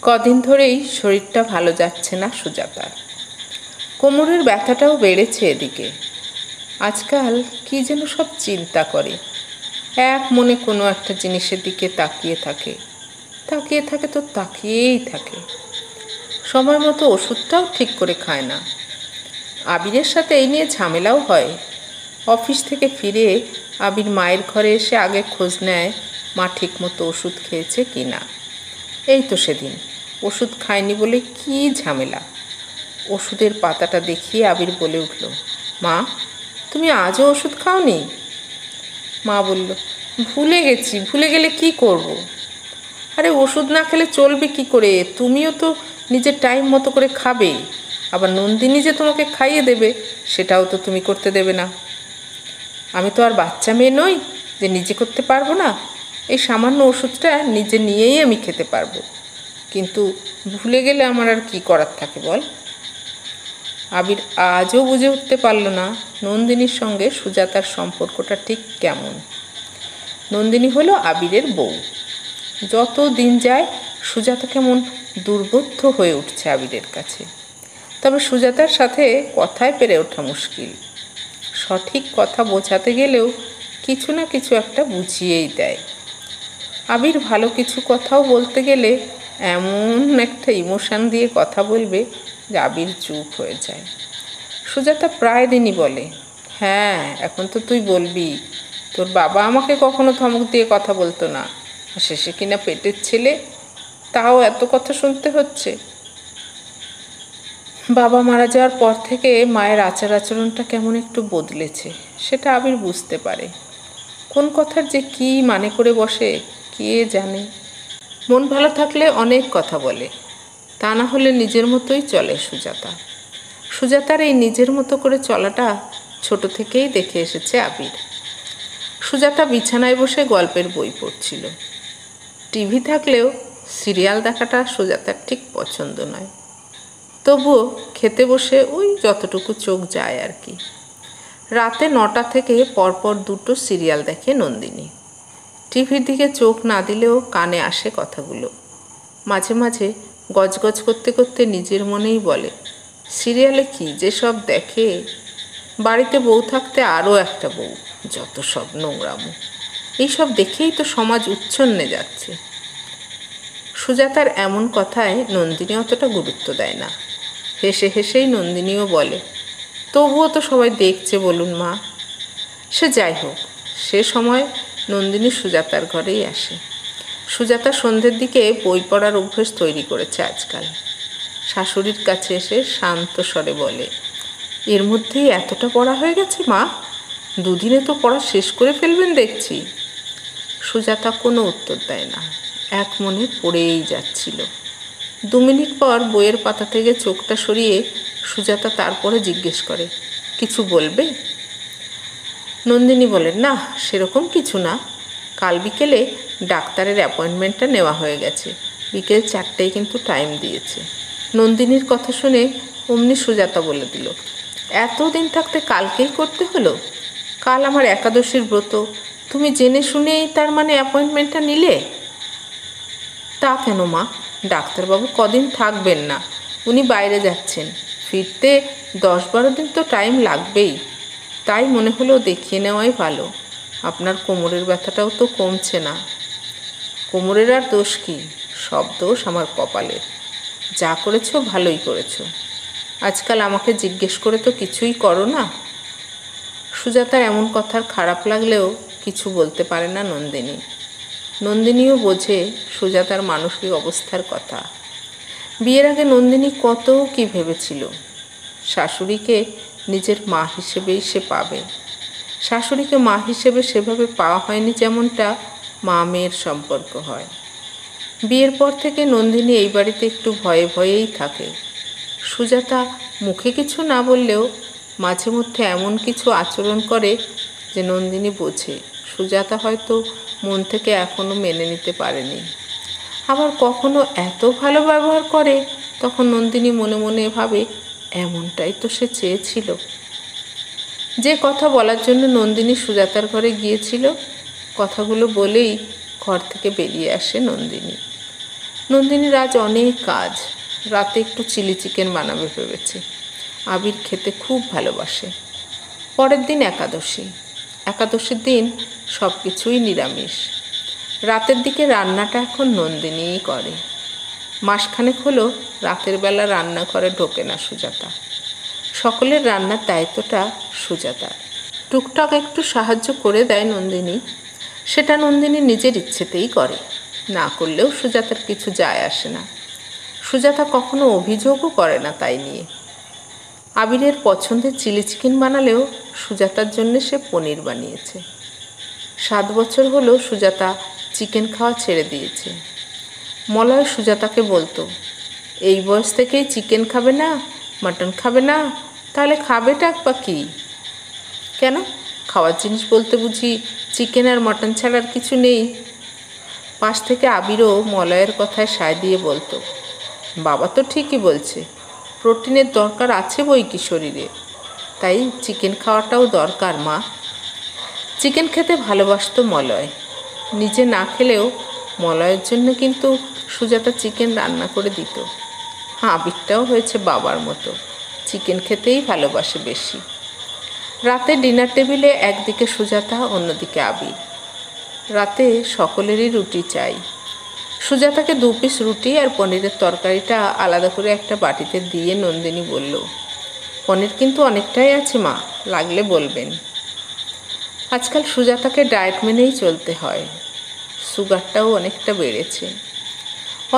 কদিন ধরেই শরীরটা ভালো যাচ্ছে না সুজাতার। কোমরের ব্যথাটাও বেড়েছে এদিকে। আজকাল কি যেন সব চিন্তা করে, এক মনে কোনো একটা জিনিসের দিকে তাকিয়ে থাকে তো তাকিয়েই থাকে। সময় মতো ওষুধটাও ঠিক করে খায় না। আবিরের সাথে এই নিয়ে ঝামেলাও হয়। অফিস থেকে ফিরে আবির মায়ের ঘরে এসে আগে খোঁজ নেয় মা ঠিক মতো ওষুধ খেয়েছে কি না। এই তো সেদিন ওষুধ খায়নি বলে কি ঝামেলা। ওষুধের পাতাটা দেখিয়ে আবির বলে উঠল, মা তুমি আজও ওষুধ খাওনি? মা বলল, ভুলে গেলে কি করব? আরে ওষুধ না খেলে চলবে কি করে? তুমিও তো নিজের টাইম মতো করে খাবে, আবার নন্দিনী যে তোমাকে খাইয়ে দেবে সেটাও তো তুমি করতে দেবে না। আমি তো আর বাচ্চা মেয়ে নই যে নিজে করতে পারবো না। এই সামান্য ওষুধটা নিজে নিয়েই আমি খেতে পারবো, কিন্তু ভুলে গেলে আমার আর কি করার থাকে বল? আবির আজও বুঝে উঠতে পারল না নন্দিনীর সঙ্গে সুজাতার সম্পর্কটা ঠিক কেমন। নন্দিনী হলো আবিরের বউ। যত দিন যায় সুজাতা কেমন দুর্বোধ্য হয়ে উঠছে আবিরের কাছে। তবে সুজাতার সাথে কথায় পেরে ওঠা মুশকিল। সঠিক কথা বোঝাতে গেলেও কিছু না কিছু একটা বুঝিয়েই দেয়। আবির ভালো কিছু কথাও বলতে গেলে এমন একটা ইমোশন দিয়ে কথা বলবে যে আবির চুপ হয়ে যায়। সুজাতা প্রায় দিনই বলে, হ্যাঁ এখন তো তুই বলবি, তোর বাবা আমাকে কখনো ধমক দিয়ে কথা বলতো না, শেষে কিনা পেটের ছেলে, তাও এত কথা শুনতে হচ্ছে। বাবা মারা যাওয়ার পর থেকে মায়ের আচার আচরণটা কেমন একটু বদলেছে, সেটা আবির বুঝতে পারে। কোন কথার যে কি মানে করে বসে কে জানে। মন ভালো থাকলে অনেক কথা বলে, তা না হলে নিজের মতোই চলে সুজাতা। সুজাতার এই নিজের মতো করে চলাটা ছোট থেকেই দেখে এসেছে আবির। সুজাতা বিছানায় বসে গল্পের বই পড়ছিল। টিভি থাকলেও সিরিয়াল দেখাটা সুজাতার ঠিক পছন্দ নয়। তবুও খেতে বসে ওই যতটুকু চোখ যায় আর কি। রাতে 9টা থেকে পরপর 2টো সিরিয়াল দেখে নন্দিনী। টিভির দিকে চোখ না দিলেও কানে আসে কথাগুলো। মাঝে মাঝে গজগজ করতে করতে নিজের মনেই বলে, সিরিয়ালে কি যে সব দেখে, বাড়িতে বউ থাকতে আরও একটা বউ, যত সব নোংরামো। এইসব দেখেই তো সমাজ উচ্ছন্নে যাচ্ছে। সুজাতার এমন কথায় নন্দিনী অতটা গুরুত্ব দেয় না। হেসে হেসেই নন্দিনীও বলে, তবুও তো সবাই দেখছে বলুন মা। সে যাই হোক, সে সময় নন্দিনী সুজাতার ঘরেই আসে। সুজাতা সন্ধ্যের দিকে বই পড়ার অভ্যেস তৈরি করেছে আজকাল। শাশুড়ির কাছে এসে শান্ত স্বরে বলে, এর মধ্যেই এতটা পড়া হয়ে গেছে মা? 2 দিনে তো পড়া শেষ করে ফেলবেন দেখছি। সুজাতা কোনো উত্তর দেয় না, এক মনে পড়েই যাচ্ছিল। 2 মিনিট পর বইয়ের পাতা থেকে চোখটা সরিয়ে সুজাতা তারপরে জিজ্ঞেস করে, কিছু বলবে? নন্দিনী বলে, না সেরকম কিছু না, কাল বিকেলে ডাক্তারের অ্যাপয়েন্টমেন্টটা নেওয়া হয়ে গেছে, বিকেল 4টেয় কিন্তু টাইম দিয়েছে। নন্দিনীর কথা শুনে অমনি সুজাতা বলে দিল, এতদিন থাকতে কালকেই করতে হলো? কাল আমার একাদশীর ব্রত, তুমি জেনে শুনেই তার মানে অ্যাপয়েন্টমেন্টটা নিলে? তা কেন মা, ডাক্তারবাবু কদিন থাকবেন না, উনি বাইরে যাচ্ছেন, ফিরতে 10-12 দিন তো টাইম লাগবেই। তাই মনে হলো দেখিয়ে নেওয়াই ভালো, আপনার কোমরের ব্যথাটাও তো কমছে না। কোমরের আর দোষ কি, সব দোষ আমার কপালের। যা করেছো ভালোই করেছো, আজকাল আমাকে জিজ্ঞেস করে তো কিছুই করো না। সুজাতার এমন কথার খারাপ লাগলেও কিছু বলতে পারে না নন্দিনী। নন্দিনীও বোঝে সুজাতার মানসিক অবস্থার কথা। বিয়ের আগে নন্দিনী কত কি ভেবেছিল, শাশুড়িকে নিজের মা হিসেবেই সে পাবে। শাশুড়িকে মা হিসেবে সেভাবে পাওয়া হয়নি যেমনটা মা মেয়ের সম্পর্ক হয়। বিয়ের পর থেকে নন্দিনী এই বাড়িতে একটু ভয়ে ভয়েই থাকে। সুজাতা মুখে কিছু না বললেও মাঝে মধ্যে এমন কিছু আচরণ করে যে নন্দিনী বোঝে সুজাতা হয়তো মন থেকে এখনও মেনে নিতে পারেনি। আবার কখনো এত ভালো ব্যবহার করে তখন নন্দিনী মনে মনে ভাবে, এমনটাই তো সে চেয়েছিল। যে কথা বলার জন্য নন্দিনী সুজাতার ঘরে গিয়েছিল, কথাগুলো বলেই ঘর থেকে বেরিয়ে আসে নন্দিনী। নন্দিনীর আজ অনেক কাজ। রাতে একটু চিলি চিকেন বানাবে ভেবেছে। আবির খেতে খুব ভালোবাসে। পরের দিন একাদশী। একাদশীর দিন সব কিছুই নিরামিষ। রাতের দিকে রান্নাটা এখন নন্দিনীই করে। মাসখানেক হলো রাতের বেলা রান্নাঘরে ঢোকে না সুজাতা। সকলের রান্নার দায়িত্বটা সুজাতার। টুকটাক একটু সাহায্য করে দেয় নন্দিনী। সেটা নন্দিনী নিজের ইচ্ছেতেই করে, না করলেও সুজাতার কিছু যায় আসে না। সুজাতা কখনো অভিযোগও করে না তাই নিয়ে। আবিরের পছন্দের চিলি চিকেন বানালেও সুজাতার জন্য সে পনির বানিয়েছে। 7 বছর হলো সুজাতা চিকেন খাওয়া ছেড়ে দিয়েছে। মলয় সুজাতাকে বলতো, এই বয়স থেকেই চিকেন খাবে না, মাটন খাবে না, তাহলে খাবেটা বা কী? কেন, খাওয়ার জিনিস বলতে বুঝি চিকেন আর মাটন ছাড়ার কিছু নেই? পাশ থেকে আবিরও মলয়ের কথায় সায় দিয়ে বলতো, বাবা তো ঠিকই বলছে, প্রোটিনের দরকার আছে বই কি শরীরে, তাই চিকেন খাওয়াটাও দরকার মা। চিকেন খেতে ভালোবাসতো মলয়। নিজে না খেলেও মলয়ের জন্য কিন্তু সুজাতা চিকেন রান্না করে দিত। আবিরটাও হয়েছে বাবার মতো, চিকেন খেতেই ভালোবাসে বেশি। রাতে ডিনার টেবিলে একদিকে সুজাতা, অন্যদিকে আবির। রাতে সকলেরই রুটি চাই। সুজাতাকে 2 পিস রুটি আর পনিরের তরকারিটা আলাদা করে একটা বাটিতে দিয়ে নন্দিনী বলল, পনির কিন্তু অনেকটাই আছে মা, লাগলে বলবেন। আজকাল সুজাতাকে ডায়েট মেনেই চলতে হয়। সুগারটাও অনেকটা বেড়েছে।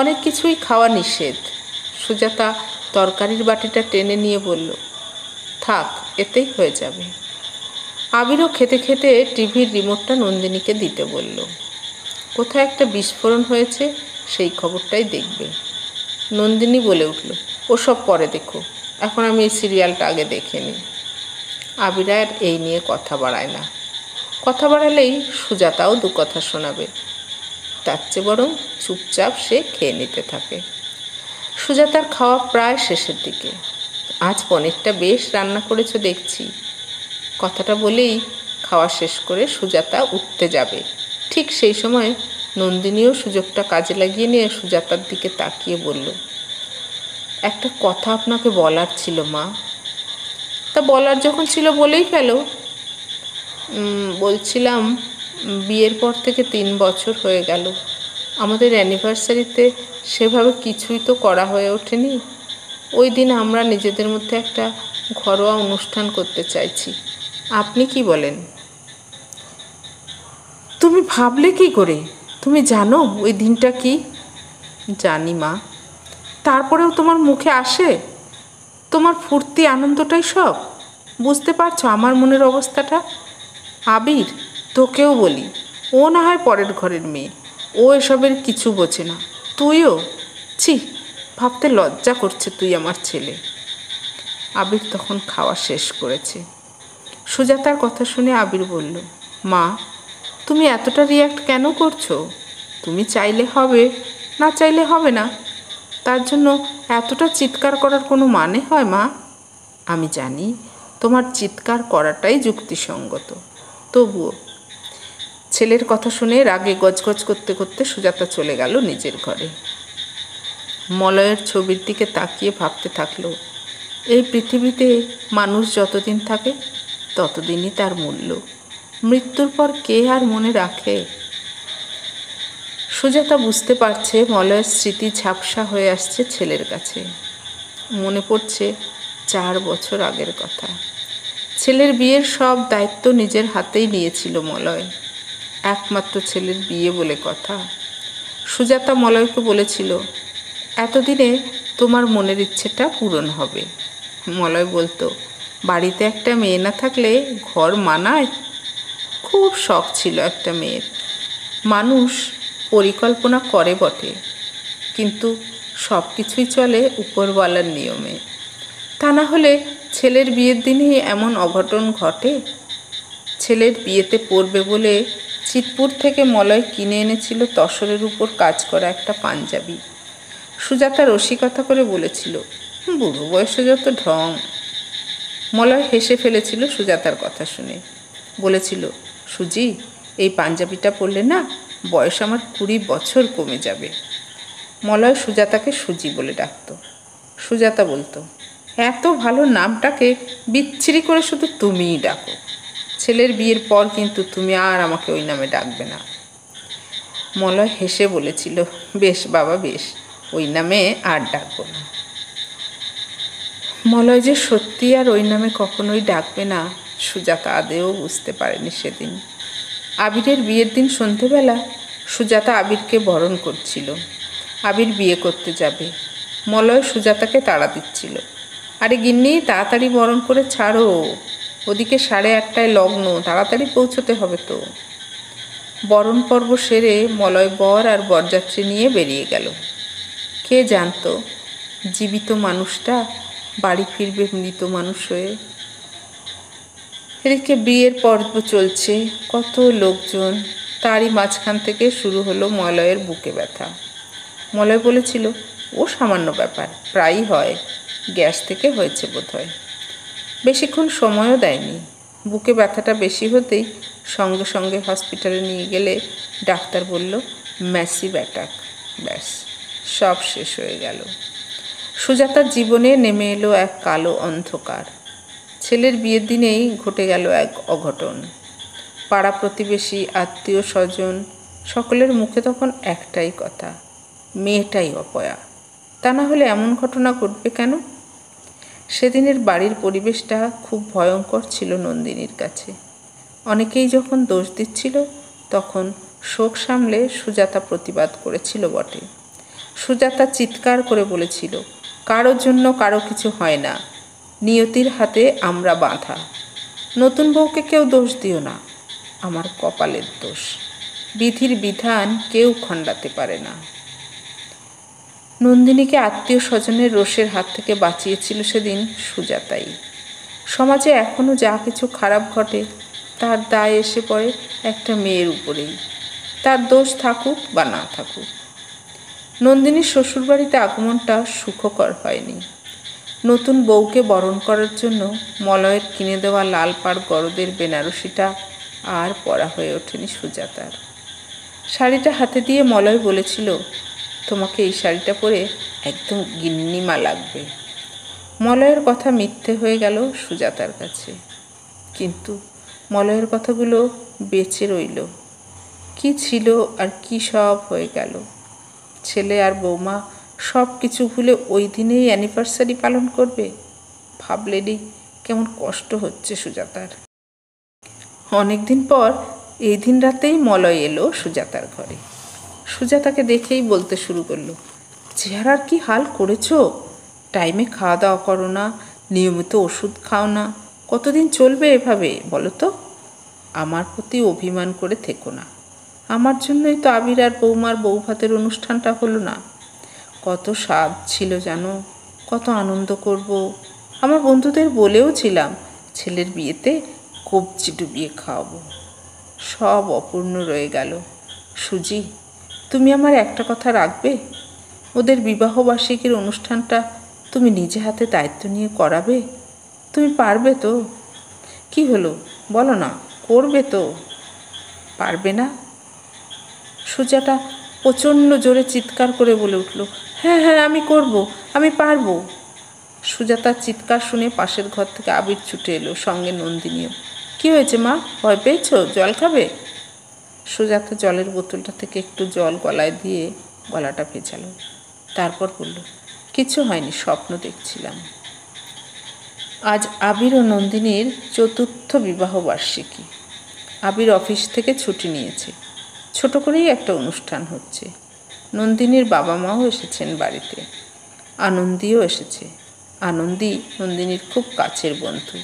অনেক কিছুই খাওয়া নিষেধ। সুজাতা তরকারির বাটিটা টেনে নিয়ে বলল, থাক, এতেই হয়ে যাবে। আবিরও খেতে খেতে টিভির রিমোটটা নন্দিনীকে দিতে বলল। কোথায় একটা বিস্ফোরণ হয়েছে, সেই খবরটাই দেখবে। নন্দিনী বলে উঠল, ওসব পরে দেখো, এখন আমি এই সিরিয়ালটা আগে দেখে নিই। আবির আর এই নিয়ে কথা বাড়ায় না। কথা বাড়ালেই সুজাতাও 2 কথা শোনাবে। তার চেয়ে বরং চুপচাপ সে খেয়ে নিতে থাকে। সুজাতার খাওয়া প্রায় শেষের দিকে। আজ পনিরটা বেশ রান্না করেছো দেখছি। কথাটা বলেই খাওয়া শেষ করে সুজাতা উঠতে যাবে। ঠিক সেই সময় নন্দিনীও সুযোগটা কাজে লাগিয়ে নিয়ে সুজাতার দিকে তাকিয়ে বলল, একটা কথা আপনাকে বলার ছিল মা। তা বলার যখন ছিল বলেই ফেলো। বলছিলাম, বিয়ের পর থেকে 3 বছর হয়ে গেল। আমাদের অ্যানিভার্সারিতে সেভাবে কিছুই তো করা হয়ে ওঠেনি। ওই দিন আমরা নিজেদের মধ্যে একটা ঘরোয়া অনুষ্ঠান করতে চাইছি। আপনি কি বলেন? তুমি ভাবলে কি করে? তুমি জানো ওই দিনটা কি? জানি মা। তারপরেও তোমার মুখে আসে? তোমার ফুর্তি আনন্দটাই সব? বুঝতে পারছো আমার মনের অবস্থাটা? আবির, তোকেও বলি, ও না হয় পরের ঘরের মেয়ে, ও এসবের কিছু বোঝে না। তুইও? ছি, ভাবতে লজ্জা করছে তুই আমার ছেলে। আবির তখন খাওয়া শেষ করেছে। সুজাতার কথা শুনে আবির বলল, মা, তুমি এতটা রিয়্যাক্ট কেন করছো? তুমি চাইলে হবে, না চাইলে হবে না। তার জন্য এতটা চিৎকার করার কোনো মানে হয় মা? আমি জানি তোমার চিৎকার করাটাই যুক্তিসঙ্গত, তবুও। ছেলের কথা শুনে রাগে গজগজ করতে করতে সুজাতা চলে গেল নিজের ঘরে। মলয়ের ছবির দিকে তাকিয়ে ভাবতে থাকলো, এই পৃথিবীতে মানুষ যতদিন থাকে ততদিনই তার মূল্য। মৃত্যুর পর কে আর মনে রাখে? সুজাতা বুঝতে পারছে মলয়ের স্মৃতি ঝাপসা হয়ে আসছে ছেলের কাছে। মনে পড়ছে 4 বছর আগের কথা। ছেলের বিয়ের সব দায়িত্ব নিজের হাতেই নিয়েছিল মলয়। একমাত্র ছেলের বিয়ে বলে কথা। সুজাতা মলয়কে বলেছিল, এতদিনে তোমার মনের ইচ্ছেটা পূরণ হবে। মলয় বলতো, বাড়িতে একটা মেয়ে না থাকলে ঘর মানায়? খুব শখ ছিল একটা মেয়ের। মানুষ পরিকল্পনা করে বটে, কিন্তু সব কিছুই চলে উপরওয়ালার নিয়মে। তা না হলে ছেলের বিয়ের দিনেই এমন অঘটন ঘটে। ছেলের বিয়েতে পরবে বলে চিতপুর থেকে মলয় কিনে এনেছিল তসরের উপর কাজ করা একটা পাঞ্জাবি। সুজাতা রসিকতা করে বলেছিল, বুড়ো বয়সে যত ঢং। মলয় হেসে ফেলেছিল সুজাতার কথা শুনে। বলেছিল, সুজি, এই পাঞ্জাবিটা পরলে না বয়স আমার 20 বছর কমে যাবে। মলয় সুজাতাকে সুজি বলে ডাকত। সুজাতা বলতো, এত ভালো নামটাকে বিচ্ছিরি করে শুধু তুমিই ডাকো। ছেলের বিয়ের পর কিন্তু তুমি আর আমাকে ওই নামে ডাকবে না। মলয় হেসে বলেছিল, বেশ বাবা বেশ, ওই নামে আর ডাকবো না। মলয় যে সত্যি আর ওই নামে কখনোই ডাকবে না, সুজাতা আদেও বুঝতে পারেনি সেদিন। আবিরের বিয়ের দিন সন্ধেবেলা সুজাতা আবিরকে বরণ করছিল। আবির বিয়ে করতে যাবে। মলয় সুজাতাকে তাড়া দিচ্ছিল, আরে গিন্নি তাড়াতাড়ি বরণ করে ছাড়ো, ওদিকে 8:30টায় লগ্ন, তাড়াতাড়ি পৌঁছতে হবে তো। বরণ পর্ব সেরে মলয় বর আর বরযাত্রী নিয়ে বেরিয়ে গেল। কে জানতো জীবিত মানুষটা বাড়ি ফিরবে মৃত মানুষ হয়ে। এদিকে বিয়ের পর্ব চলছে, কত লোকজন, তারই মাঝখান থেকে শুরু হলো মলয়ের বুকে ব্যথা। মলয় বলেছিল, ও সামান্য ব্যাপার, প্রায়ই হয়, গ্যাস থেকে হয়েছে বোধহয়। বেশিক্ষণ সময়ও দেয়নি। বুকে ব্যথাটা বেশি হতেই সঙ্গে সঙ্গে হসপিটালে নিয়ে গেলে ডাক্তার বলল ম্যাসিভ অ্যাটাক। ব্যাস, সব শেষ হয়ে গেল। সুজাতার জীবনে নেমে এলো এক কালো অন্ধকার। ছেলের বিয়ের দিনেই ঘটে গেল এক অঘটন। পাড়া প্রতিবেশী, আত্মীয় স্বজন সকলের মুখে তখন একটাই কথা, মেয়েটাই অপয়া। তা না হলে এমন ঘটনা ঘটবে কেন? সেদিনের বাড়ির পরিবেশটা খুব ভয়ঙ্কর ছিল নন্দিনীর কাছে। অনেকেই যখন দোষ দিচ্ছিল, তখন শোক সামলে সুজাতা প্রতিবাদ করেছিল বটে। সুজাতা চিৎকার করে বলেছিল, কারোর জন্য কারো কিছু হয় না, নিয়তির হাতে আমরা বাঁধা। নতুন বউকে কেউ দোষ দিও না, আমার কপালের দোষ, বিধির বিধান কেউ খণ্ডাতে পারে না। নন্দিনীকে আত্মীয় স্বজনের রোষের হাত থেকে বাঁচিয়েছিল সেদিন সুজাতাই। সমাজে এখনও যা কিছু খারাপ ঘটে, তার দায় এসে পড়ে একটা মেয়ের উপরেই, তার দোষ থাকুক বা না থাকুক। নন্দিনীর শ্বশুরবাড়িতে আগমনটা সুখকর হয়নি। নতুন বউকে বরণ করার জন্য মলয়ের কিনে দেওয়া লাল পাড় গরদের বেনারসিটা আর পরা হয়ে ওঠেনি সুজাতার। শাড়িটা হাতে দিয়ে মলয় বলেছিল, তোমাকে এই শাড়িটা পরে একদম গিন্নিমা লাগবে। মলয়ের কথা মিথ্যে হয়ে গেল সুজাতার কাছে, কিন্তু মলয়ের কথাগুলো বেঁচে রইল। কি ছিল আর কি সব হয়ে গেল। ছেলে আর বৌমা সব কিছু ভুলে ওই দিনেই অ্যানিভার্সারি পালন করবে। ভাবলেই কেমন কষ্ট হচ্ছে সুজাতার। অনেকদিন পর এই দিন রাতেই মলয় এলো সুজাতার ঘরে। সুজাতাকে দেখেই বলতে শুরু করলো, চেহারার কি হাল করেছো, টাইমে খাওয়া দাওয়া করো না, নিয়মিত ওষুধ খাও না, কতদিন চলবে এভাবে বলো তো? আমার প্রতি অভিমান করে থেকো না, আমার জন্যই তো আবির আর বৌমার বৌভাতের অনুষ্ঠানটা হলো না। কত স্বাদ ছিল জানো, কত আনন্দ করব। আমার বন্ধুদের বলেও ছিলাম ছেলের বিয়েতে কবজি ডুবিয়ে খাওয়াবো, সব অপূর্ণ রয়ে গেল। সুজি, তুমি আমার একটা কথা রাখবে? ওদের বিবাহবার্ষিকীর অনুষ্ঠানটা তুমি নিজে হাতে দায়িত্ব নিয়ে করাবে? তুমি পারবে তো? কি হলো বলো না, করবে তো? পারবে না? সুজাতা প্রচণ্ড জোরে চিৎকার করে বলে উঠল, হ্যাঁ হ্যাঁ আমি করব, আমি পারবো। সুজাতার চিৎকার শুনে পাশের ঘর থেকে আবির ছুটে এলো, সঙ্গে নন্দিনীও। কি হয়েছে মা, ভয় পেয়েছো? জল খাবে? সুজাতা জলের বোতলটা থেকে একটু জল গলায় দিয়ে গলাটা ভেজালো, তারপর বলল, কিছু হয়নি, স্বপ্ন দেখছিলাম। আজ আবির ও নন্দিনীর 4র্থ বিবাহবার্ষিকী। আবির অফিস থেকে ছুটি নিয়েছে, ছোট করেই একটা অনুষ্ঠান হচ্ছে। নন্দিনীর বাবা মাও এসেছেন বাড়িতে, আনন্দীও এসেছে। আনন্দী নন্দিনীর খুব কাছের বন্ধু।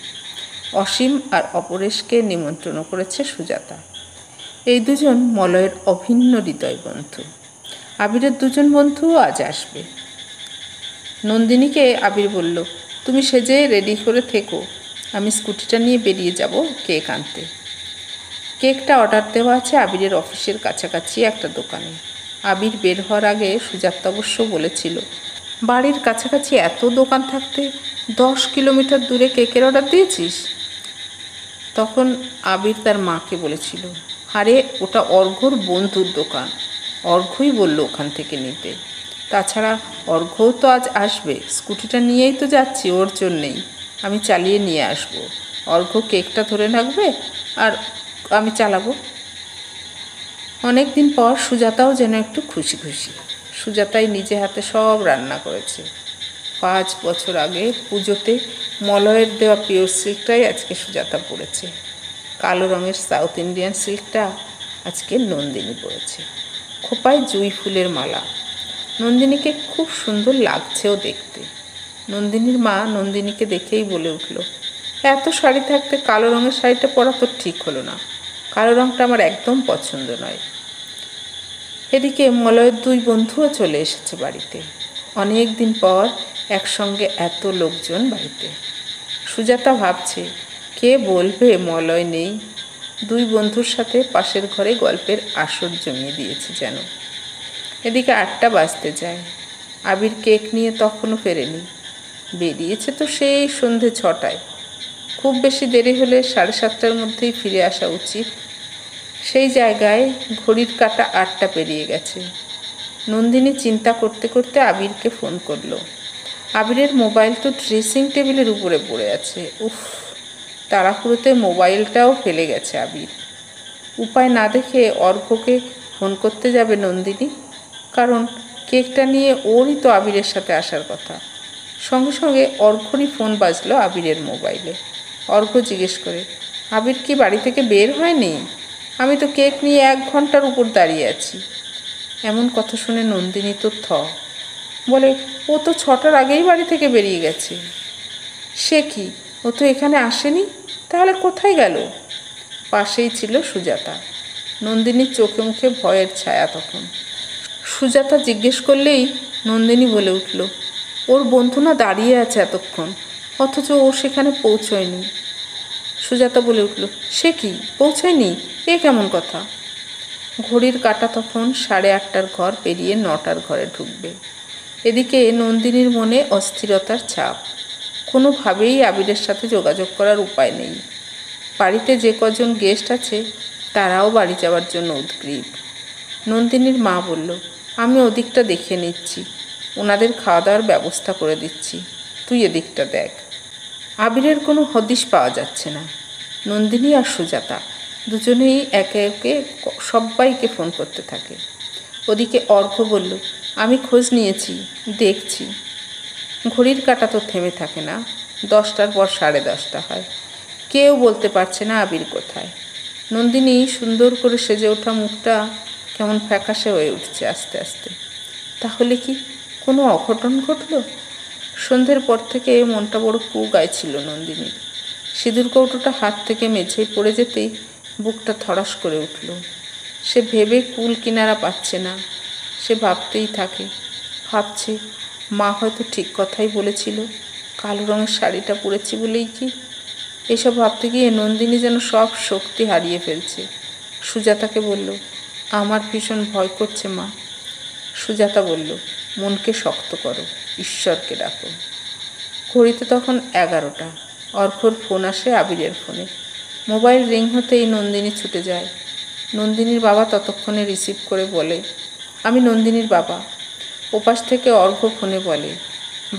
অসীম আর অপরেশকে নিমন্ত্রণ করেছে সুজাতা। এই দুজন মলয়ের অভিন্ন হৃদয় বন্ধু। আবিরের দুজন বন্ধুও আজ আসবে। নন্দিনীকে আবির বলল, তুমি সেজে রেডি করে থেকো, আমি স্কুটিটা নিয়ে বেরিয়ে যাব কেক আনতে। কেকটা অর্ডার দেওয়া আছে আবিরের অফিসের কাছাকাছি একটা দোকানে। আবির বের হওয়ার আগে সুজাতা অবশ্য বলেছিল, বাড়ির কাছাকাছি এত দোকান থাকতে 10 কিলোমিটার দূরে কেকের অর্ডার দিয়েছিস? তখন আবির তার মাকে বলেছিল, আরে ওটা অর্ঘ্যর বন্ধুর দোকান, অর্ঘ্যই বলল ওখান থেকে নিতে। তাছাড়া অর্ঘ্যও তো আজ আসবে, স্কুটিটা নিয়েই তো যাচ্ছি, ওর জন্যেই। আমি চালিয়ে নিয়ে আসবো, অর্ঘ্য কেকটা ধরে রাখবে আর আমি চালাবো। অনেক দিন পর সুজাতাও যেন একটু খুশি খুশি। সুজাতাই নিজে হাতে সব রান্না করেছে। 5 বছর আগে পুজোতে মলয়ের দেওয়া পিওর সিল্কটাই আজকে সুজাতা পরেছে। কালো রঙের সাউথ ইন্ডিয়ান সিল্কটা আজকে নন্দিনী পরেছে। খোপায় জুঁই ফুলের মালা। নন্দিনীকে খুব সুন্দর লাগছেও দেখতে। নন্দিনীর মা নন্দিনীকে দেখেই বলে উঠল, এত শাড়ি থাকতে কালো রঙের শাড়িটা পরা তো ঠিক হলো না, কালো রঙটা আমার একদম পছন্দ নয়। এদিকে মলয়ের 2 বন্ধুও চলে এসেছে বাড়িতে। অনেক দিন পর একসঙ্গে এত লোকজন বাড়িতে। সুজাতা ভাবছে, কে বলবে মলয় নেই। 2 বন্ধুর সাথে পাশের ঘরে গল্পের আসর জমিয়ে দিয়েছে যেন। এদিকে 8টা বাজতে যায়। আবির কেক নিয়ে তখনও ফেরেনি। বেরিয়েছে তো সেই সন্ধে 6টায়। খুব বেশি দেরি হলে 7:30টার মধ্যেই ফিরে আসা উচিত। সেই জায়গায় ঘড়ির কাঁটা 8টা পেরিয়ে গেছে। নন্দিনী চিন্তা করতে করতে আবিরকে ফোন করলো। আবিরের মোবাইল তো ড্রেসিং টেবিলের উপরে পড়ে আছে। উফ, তাড়াহুড়োতে মোবাইলটাও ফেলে গেছে আবির। উপায় না দেখে অর্ঘ্যকে ফোন করতে যাবে নন্দিনী, কারণ কেকটা নিয়ে ওরই তো আবিরের সাথে আসার কথা। সঙ্গে সঙ্গে অর্ঘ্যরই ফোন বাজলো আবিরের মোবাইলে। অর্ঘ্য জিজ্ঞেস করে, আবির কি বাড়ি থেকে বের হয়নি? আমি তো কেক নিয়ে 1 ঘন্টার উপর দাঁড়িয়ে আছি। এমন কথা শুনে নন্দিনী তো বলে, ও তো 6টার আগেই বাড়ি থেকে বেরিয়ে গেছে। সে কি, ও তো এখানে আসেনি? তাহলে কোথায় গেল? পাশেই ছিল সুজাতা। নন্দিনীর চোখে মুখে ভয়ের ছায়া তখন। সুজাতা জিজ্ঞেস করলেই নন্দিনী বলে উঠল, ওর বন্ধু না দাঁড়িয়ে আছে এতক্ষণ, অথচ ও সেখানে পৌঁছয়নি। সুজাতা বলে উঠল, সে কি, পৌঁছয়নি? এ কেমন কথা? ঘড়ির কাঁটা তখন 8:30টার ঘর পেরিয়ে 9টার ঘরে ঢুকবে। এদিকে নন্দিনীর মনে অস্থিরতার ছাপ। কোনোভাবেই আবিরের সাথে যোগাযোগ করার উপায় নেই। বাড়িতে যে কজন গেস্ট আছে তারাও বাড়ি যাওয়ার জন্য উদগ্রীব। নন্দিনীর মা বলল, আমি ওদিকটা দেখে নিচ্ছি, ওনাদের খাওয়া দাওয়ার ব্যবস্থা করে দিচ্ছি, তুই এদিকটা দেখ। আবিরের কোনো হদিশ পাওয়া যাচ্ছে না। নন্দিনী আর সুজাতা দুজনেই একে একে সবাইকে ফোন করতে থাকে। ওদিকে অর্ঘ্য বলল, আমি খোঁজ নিয়েছি, দেখছি। ঘড়ির কাঁটা তো থেমে থাকে না, 10টার পর 10:30 হয়। কেউ বলতে পারছে না আবির কোথায়। নন্দিনী সুন্দর করে সেজে ওঠা মুখটা কেমন ফ্যাকাশে হয়ে উঠছে আস্তে আস্তে। তাহলে কি কোনো অঘটন ঘটল? সন্ধ্যের পর থেকে মনটা বড় কু গাইছিল নন্দিনীর। সিঁদুর কৌটোটা হাত থেকে মেঝেই পড়ে যেতেই বুকটা থরাস করে উঠল। সে ভেবে কুল কিনারা পাচ্ছে না। সে ভাবতেই থাকে, ভাবছে মা হয়তো ঠিক কথাই বলেছিল, কালো রঙের শাড়িটা পরেছি বলেই কি। এসব ভাবতে গিয়ে নন্দিনী যেন সব শক্তি হারিয়ে ফেলছে। সুজাতাকে বলল, আমার ভীষণ ভয় করছে মা। সুজাতা বলল, মনকে শক্ত করো, ঈশ্বরকে ডাকো। ঘড়িতে তখন 11টা। অর্ঘ্যর ফোন আসে আবিরের ফোনে। মোবাইল রিং হতেই নন্দিনী ছুটে যায়। নন্দিনীর বাবা ততক্ষণে রিসিভ করে বলে, আমি নন্দিনীর বাবা। ওপাশ থেকে অর্ঘ্য ফোনে বলে,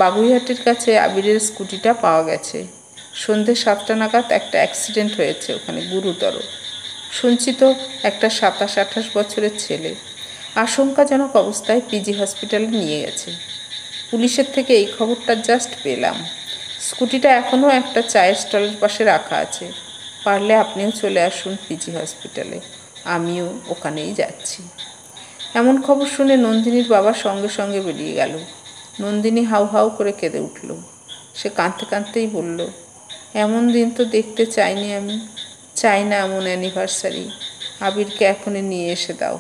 বাগুইহাটির কাছে আবিরের স্কুটিটা পাওয়া গেছে। সন্ধ্যে 7টা নাগাদ একটা অ্যাক্সিডেন্ট হয়েছে ওখানে, গুরুতর। শুনছি তো একটা 27-28 বছরের ছেলে। আশঙ্কাজনক অবস্থায় পিজি হসপিটালে নিয়ে গেছে। পুলিশের থেকে এই খবরটা জাস্ট পেলাম। স্কুটিটা এখনও একটা চায়ের স্টলের পাশে রাখা আছে। পারলে আপনিও চলে আসুন পিজি হসপিটালে, আমিও ওখানেই যাচ্ছি। এমন খবর শুনে নন্দিনীর বাবা সঙ্গে সঙ্গে বেরিয়ে গেল। নন্দিনী হাউ হাউ করে কেঁদে উঠল। সে কাঁদতে কাঁদতেই বলল, এমন দিন তো দেখতে চাইনি আমি, চাই না এমন অ্যানিভার্সারি। আবিরকে এখনই নিয়ে এসে দাও।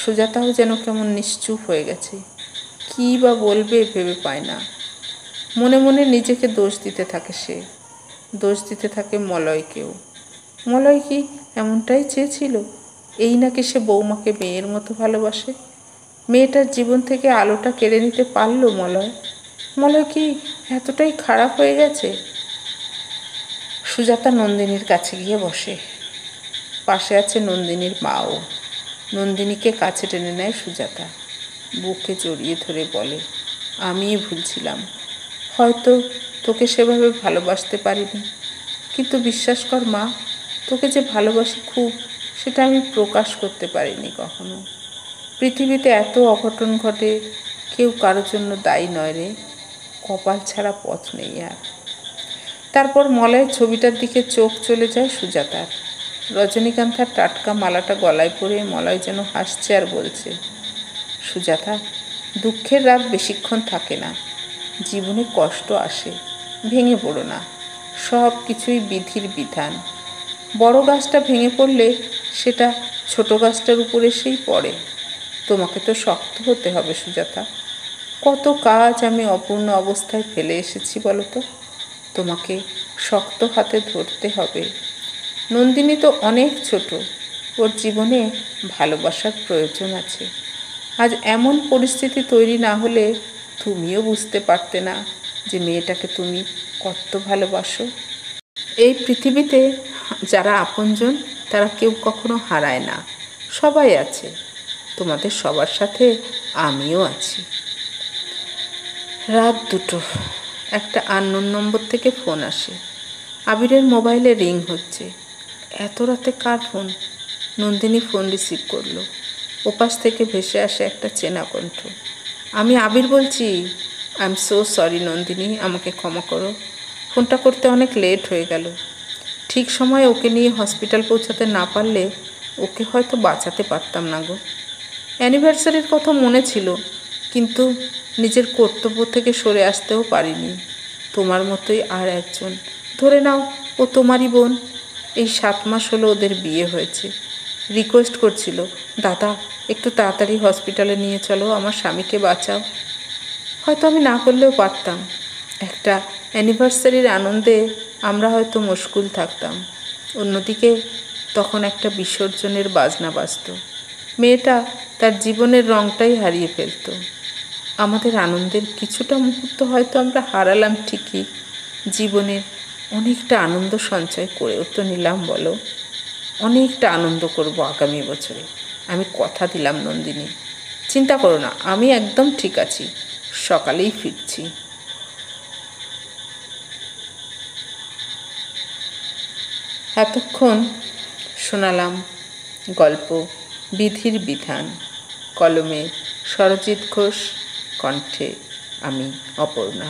সুজাতাও যেন কেমন নিশ্চুপ হয়ে গেছে। কী বা বলবে ভেবে পায় না। মনে মনে নিজেকে দোষ দিতে থাকে সে, দোষ দিতে থাকে মলয়কেও। মলয় কি এমনটাই চেয়েছিল? এই নাকি সে বৌমাকে মেয়ের মতো ভালোবাসে। মেয়েটার জীবন থেকে আলোটা কেড়ে নিতে পারলো মলয়? মলয় কি এতটাই খারাপ হয়ে গেছে? সুজাতা নন্দিনীর কাছে গিয়ে বসে। পাশে আছে নন্দিনীর মাও। নন্দিনীকে কাছে টেনে নেয় সুজাতা। বুকে জড়িয়ে ধরে বলে, আমিই ভুল ছিলাম, হয়তো তোকে সেভাবে ভালোবাসতে পারিনি, কিন্তু বিশ্বাস কর মা, তোকে যে ভালোবাসি খুব, সেটা আমি প্রকাশ করতে পারিনি কখনো। পৃথিবীতে এত অঘটন ঘটে, কেউ কারোর জন্য দায়ী নয় রে, কপাল ছাড়া পথ নেই আর। তারপর মলয়ের ছবিটার দিকে চোখ চলে যায় সুজাতার। রজনীকান্থার টাটকা মালাটা গলায় পরে মলয় যেন হাসছে আর বলছে, সুজাতা, দুঃখের রাত বেশিক্ষণ থাকে না, জীবনে কষ্ট আসে, ভেঙে পড়ো না, সব কিছুই বিধির বিধান। বড় গাছটা ভেঙে পড়লে সেটা ছোট গাছটার উপর এসেই পড়ে। তোমাকে তো শক্ত হতে হবে সুজাতা, কত কাজ আমি অপূর্ণ অবস্থায় ফেলে এসেছি বলো তো, তোমাকে শক্ত হাতে ধরতে হবে। নন্দিনী তো অনেক ছোট, ওর জীবনে ভালোবাসার প্রয়োজন আছে। আজ এমন পরিস্থিতি তৈরি না হলে তুমিও বুঝতে পারতে না যে মেয়েটাকে তুমি কত ভালোবাসো। এই পৃথিবীতে যারা আপনজন তারা কেউ কখনো হারায় না, সবাই আছে, তোমাদের সবার সাথে আমিও আছি। রাত 2টো, একটা আননোন নম্বর থেকে ফোন আসে। আবিরের মোবাইলে রিং হচ্ছে। এত রাতে কার ফোন? নন্দিনী ফোন রিসিভ করলো। ওপাশ থেকে ভেসে আসে একটা চেনা কণ্ঠ। আমি আবির বলছি। I am so sorry Nandini, আমাকে ক্ষমা করো, ফোনটা করতে অনেক লেট হয়ে গেল। ঠিক সময়ে ওকে নিয়ে হসপিটাল পৌঁছাতে না পারলে ওকে হয়তো বাঁচাতে পারতাম না গো। অ্যানিভার্সারির কথা মনে ছিল, কিন্তু নিজের কর্তব্য থেকে সরে আসতেও পারিনি। তোমার মতোই আর একজন, ধরে নাও ও তোমারই বোন। এই 7 মাস হলো ওদের বিয়ে হয়েছে। রিকোয়েস্ট করছিল, দাদা একটু তাড়াতাড়ি হসপিটালে নিয়ে চলো, আমার স্বামীকে বাঁচাও। হয়তো আমি না করলেও পারতাম। একটা অ্যানিভার্সারির আনন্দে আমরা হয়তো মশগুল থাকতাম, অন্যদিকে তখন একটা বিসর্জনের বাজনা বাজত। মেয়েটা তার জীবনের রঙটাই হারিয়ে ফেলত। আমাদের আনন্দের কিছুটা মুহূর্ত হয়তো আমরা হারালাম ঠিকই, জীবনের অনেকটা আনন্দ সঞ্চয় করেও তো নিলাম বলো। অনেকটা আনন্দ করব আগামী বছরে, আমি কথা দিলাম নন্দিনী। চিন্তা করো না, আমি একদম ঠিক আছি, সকালেই ফিরছি। এতক্ষণ শোনালাম গল্প বিধির বিধান, কলমে সরজিৎ ঘোষ, কণ্ঠে আমি অপর্ণা।